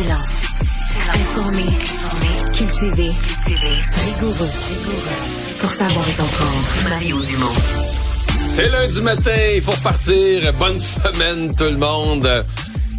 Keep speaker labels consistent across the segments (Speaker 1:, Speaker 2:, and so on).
Speaker 1: Silence. Informé. Cultivé. Rigoureux. Pour savoir et comprendre. Mario Dumont.
Speaker 2: C'est lundi matin, il faut repartir. Bonne semaine tout le monde.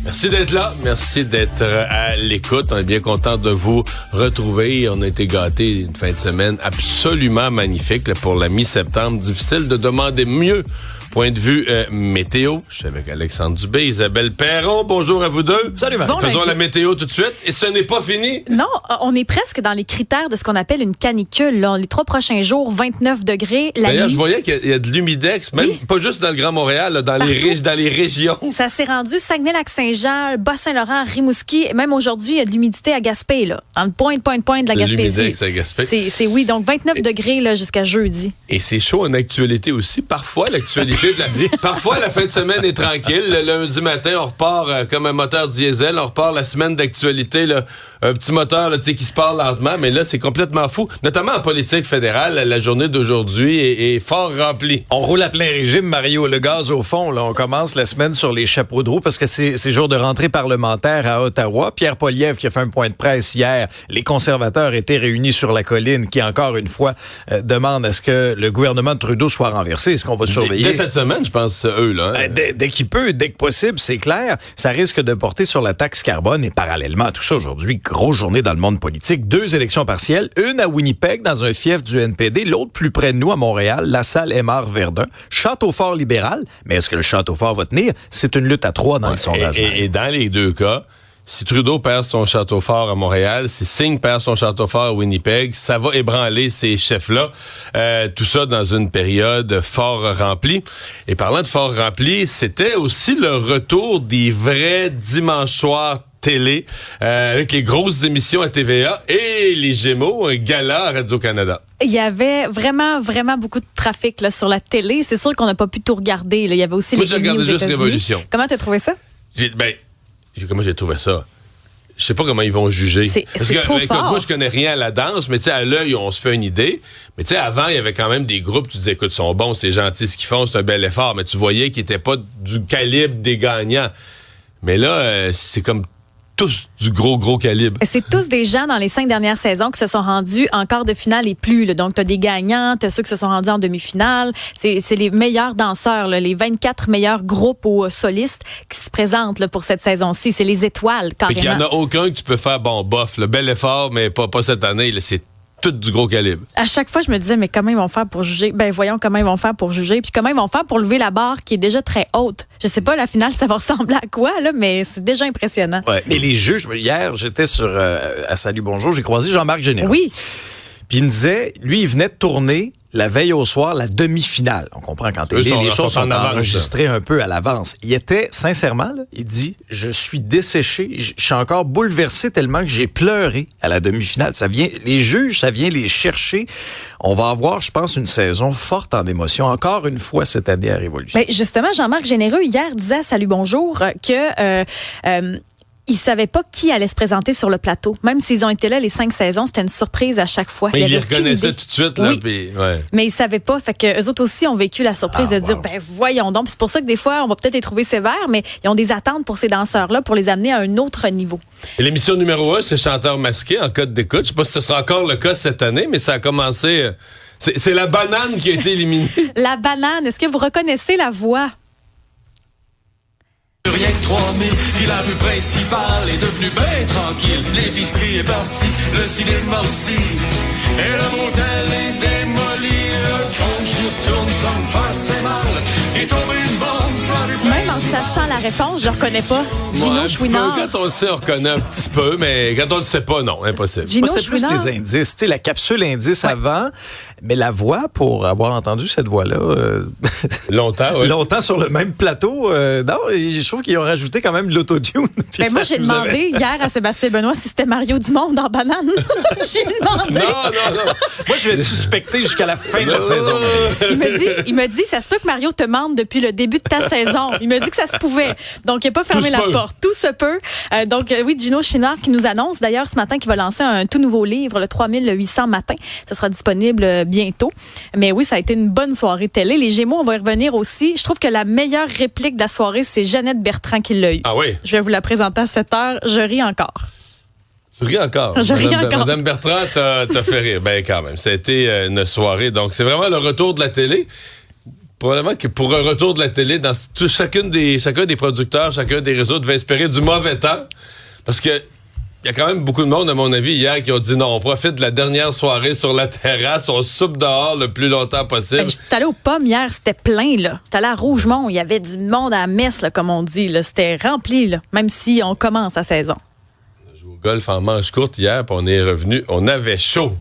Speaker 2: Merci d'être là, merci d'être à l'écoute. On est bien content de vous retrouver. On a été gâtés une fin de semaine absolument magnifique là, pour la mi-septembre. Difficile de demander mieux. Point de vue météo, je suis avec Alexandre Dubé, Isabelle Perron. Bonjour à vous deux.
Speaker 3: Salut, Marie.
Speaker 2: Faisons la météo tout de suite. Et ce n'est pas fini.
Speaker 4: Non, on est presque dans les critères de ce qu'on appelle une canicule. Là. Les 3 prochains jours, 29 degrés.
Speaker 2: D'ailleurs, je voyais qu'il y a de l'humidex, même pas juste dans le Grand Montréal, là, dans les régions. Ça
Speaker 4: s'est rendu Saguenay-Lac-Saint-Jean, Bas-Saint-Laurent, Rimouski. Même aujourd'hui, il y a de l'humidité à Gaspé. Là, dans le point de la Gaspésie.
Speaker 2: L'humidex à Gaspé.
Speaker 4: C'est oui, donc 29 degrés là, jusqu'à jeudi.
Speaker 2: Et c'est chaud en actualité aussi. Parfois, l'actualité de la... Parfois, la fin de semaine est tranquille. Le lundi matin, on repart comme un moteur diesel. On repart la semaine d'actualité, là, un petit moteur là, qui se part lentement. Mais là, c'est complètement fou. Notamment en politique fédérale, la journée d'aujourd'hui est fort remplie.
Speaker 3: On roule à plein régime, Mario. Le gaz au fond. Là, on commence la semaine sur les chapeaux de roue parce que c'est jour de rentrée parlementaire à Ottawa. Pierre Poilievre qui a fait un point de presse hier. Les conservateurs étaient réunis sur la colline qui, encore une fois, demandent à ce que le gouvernement de Trudeau soit renversé. Est-ce qu'on va surveiller?
Speaker 2: Dès cette semaine, je pense, eux, là. Hein?
Speaker 3: Dès qu'il peut, dès que possible, c'est clair. Ça risque de porter sur la taxe carbone. Et parallèlement à tout ça, aujourd'hui, grosse journée dans le monde politique. 2 élections partielles. Une à Winnipeg, dans un fief du NPD. L'autre plus près de nous, à Montréal, la salle Aymar-Verdun. Château-Fort libéral. Mais est-ce que le Château-Fort va tenir? C'est une lutte à 3 dans les sondages.
Speaker 2: Et dans les deux cas, si Trudeau perd son château-fort à Montréal, si Singh perd son château-fort à Winnipeg, ça va ébranler ces chefs-là. Tout ça dans une période fort remplie. Et parlant de fort rempli, c'était aussi le retour des vrais dimanches soirs télé, avec les grosses émissions à TVA et les Gémeaux, un gala à Radio-Canada.
Speaker 4: Il y avait vraiment, vraiment beaucoup de trafic là, sur la télé. C'est sûr qu'on n'a pas pu tout regarder. Là. Il y avait aussi
Speaker 2: Moi,
Speaker 4: les
Speaker 2: j'ai regardé juste Révolution.
Speaker 4: Comment t'as trouvé ça?
Speaker 2: Comment j'ai trouvé ça? Je sais pas comment ils vont juger.
Speaker 4: C'est trop fort.
Speaker 2: Moi, je connais rien à la danse, mais tu sais, à l'œil, on se fait une idée. Mais tu sais, avant, il y avait quand même des groupes, tu disais, écoute, ils sont bons, c'est gentil ce qu'ils font, c'est un bel effort, mais tu voyais qu'ils n'étaient pas du calibre des gagnants. Mais là, c'est comme tous du gros calibre.
Speaker 4: C'est tous des gens dans les 5 dernières saisons qui se sont rendus en quart de finale et plus. Là. Donc, tu as des gagnants, tu as ceux qui se sont rendus en demi-finale. C'est les meilleurs danseurs, là, les 24 meilleurs groupes ou solistes qui se présentent là, pour cette saison-ci. C'est les étoiles, carrément.
Speaker 2: Il n'y en a aucun que tu peux faire, bof, le bel effort, mais pas cette année. Là, c'est tout du gros calibre.
Speaker 4: À chaque fois, je me disais, mais comment ils vont faire pour juger? Voyons comment ils vont faire pour juger. Puis comment ils vont faire pour lever la barre qui est déjà très haute. Je sais pas, la finale, ça va ressembler à quoi, là, mais c'est déjà impressionnant.
Speaker 3: Ouais, mais les juges, hier, j'étais à Salut Bonjour, j'ai croisé Jean-Marc Généreux.
Speaker 4: Oui.
Speaker 3: Puis il me disait, lui, il venait de tourner la veille au soir, la demi-finale. On comprend quand les choses sont enregistrées un peu à l'avance. Il était, sincèrement, là, il dit, je suis desséché, je suis encore bouleversé tellement que j'ai pleuré à la demi-finale. Les juges, ça vient les chercher. On va avoir, je pense, une saison forte en émotion, encore une fois cette année à Révolution.
Speaker 4: Mais justement, Jean-Marc Généreux, hier, disait à Salut Bonjour que... ils savaient pas qui allait se présenter sur le plateau. Même s'ils ont été là les 5 saisons, c'était une surprise à chaque fois.
Speaker 2: Mais ils les reconnaissaient tout de suite. Là,
Speaker 4: oui.
Speaker 2: Puis, ouais.
Speaker 4: Mais ils savaient pas. Fait que eux autres aussi ont vécu la surprise de dire, voyons donc. Puis c'est pour ça que des fois, on va peut-être les trouver sévères, mais ils ont des attentes pour ces danseurs-là pour les amener à un autre niveau.
Speaker 2: Et l'émission numéro 1, c'est Chanteur masqué en code d'écoute. Je sais pas si ce sera encore le cas cette année, mais ça a commencé... C'est la banane qui a été éliminée.
Speaker 4: La banane. Est-ce que vous reconnaissez la voix?
Speaker 5: Rien que 3000, puis la rue principale est devenue bien tranquille. L'épicerie est partie, le cinéma aussi. Et le motel est démoli, le compte tourne sans me faire assez mal. Il est tombé une bombe sur la rue principale.
Speaker 4: Même en sachant la réponse, je ne reconnais pas. Gino Chouinard.
Speaker 2: Quand on le sait, on reconnaît un petit peu, mais quand on le sait pas, non, impossible.
Speaker 3: Moi, c'était plus les indices. Tu sais, la capsule indice avant, mais la voix, pour avoir entendu cette voix-là...
Speaker 2: longtemps, oui.
Speaker 3: Longtemps sur le même plateau. Non, je trouve qu'ils ont rajouté quand même de l'autotune.
Speaker 4: Mais moi, j'ai demandé hier à Sébastien Benoît si c'était Mario Dumont dans Banane. J'ai demandé.
Speaker 2: Non.
Speaker 3: Moi, je vais te suspecter jusqu'à la fin de la saison.
Speaker 4: Il me dit, ça se peut que Mario te mente depuis le début de ta saison. Il me dit que ça se pouvait. Donc, il n'a pas fermé la porte. Tout se peut. Donc, oui, Gino Chouinard qui nous annonce d'ailleurs ce matin qu'il va lancer un tout nouveau livre, le 3800 matins. Ce sera disponible bientôt. Mais oui, ça a été une bonne soirée télé. Les Gémeaux, on va y revenir aussi. Je trouve que la meilleure réplique de la soirée, c'est Jeannette Bertrand qui l'a eu.
Speaker 2: Ah oui?
Speaker 4: Je vais vous la présenter à 7h. Je ris encore.
Speaker 2: Tu ris encore?
Speaker 4: Je ris encore.
Speaker 2: Madame Bertrand t'a fait rire. Ben quand même, ça a été une soirée. Donc, c'est vraiment le retour de la télé. Probablement que pour un retour de la télé, dans chacun des producteurs, chacun des réseaux devait espérer du mauvais temps. Parce que il y a quand même beaucoup de monde, à mon avis, hier, qui ont dit non, on profite de la dernière soirée sur la terrasse, on soupe dehors le plus longtemps possible.
Speaker 4: J'étais allé aux Pommes hier, c'était plein, là. J'étais allé à Rougemont, il y avait du monde à la messe, là, comme on dit, là. C'était rempli, là, même si on commence la saison.
Speaker 2: On a joué au golf en manche courte hier, puis on est revenu, on avait chaud.